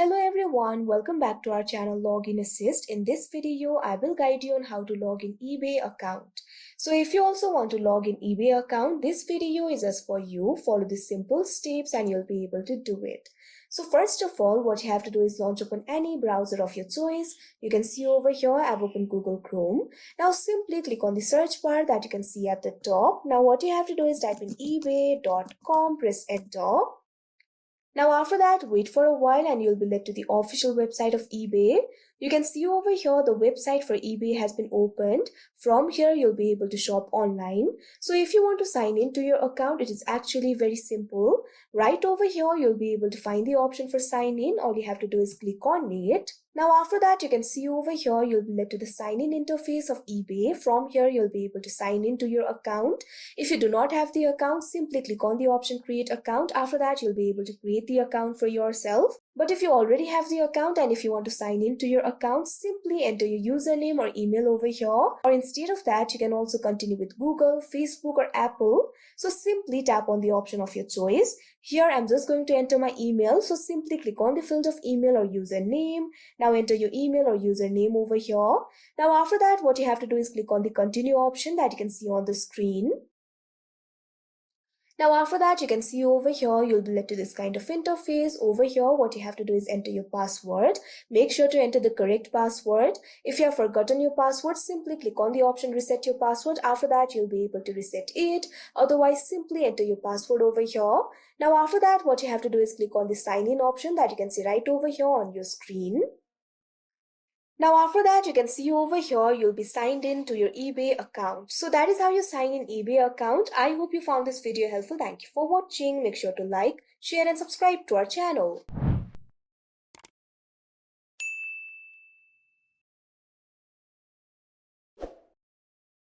Hello everyone, welcome back to our channel Login Assist. In this video, I will guide you on how to log in eBay account. So if you also want to log in eBay account, this video is just for you. Follow the simple steps and you'll be able to do it. So first of all, what you have to do is launch open any browser of your choice. You can see over here, I've opened Google Chrome. Now simply click on the search bar that you can see at the top. Now what you have to do is type in ebay.com, press enter. Now after that, wait for a while and you'll be led to the official website of eBay. You can see over here the website for eBay has been opened. From here, you'll be able to shop online. So if you want to sign in to your account, it is actually very simple. Right over here, you'll be able to find the option for sign in. All you have to do is click on it. Now after that, you can see over here, you'll be led to the sign in interface of eBay. From here, you'll be able to sign in to your account. If you do not have the account, simply click on the option create account. After that, you'll be able to create the account for yourself. But if you already have the account and if you want to sign in to your account, simply enter your username or email over here. Or instead of that, you can also continue with Google, Facebook or Apple. So simply tap on the option of your choice. Here I'm just going to enter my email. So simply click on the field of email or username. Now enter your email or username over here. Now after that, what you have to do is click on the continue option that you can see on the screen. Now after that, you can see over here, you'll be led to this kind of interface. Over here, what you have to do is enter your password. Make sure to enter the correct password. If you have forgotten your password, simply click on the option reset your password. After that, you'll be able to reset it. Otherwise, simply enter your password over here. Now after that, what you have to do is click on the sign in option that you can see right over here on your screen. Now after that, you can see over here, you'll be signed in to your eBay account. So that is how you sign in eBay account. I hope you found this video helpful. Thank you for watching. Make sure to like, share and subscribe to our channel.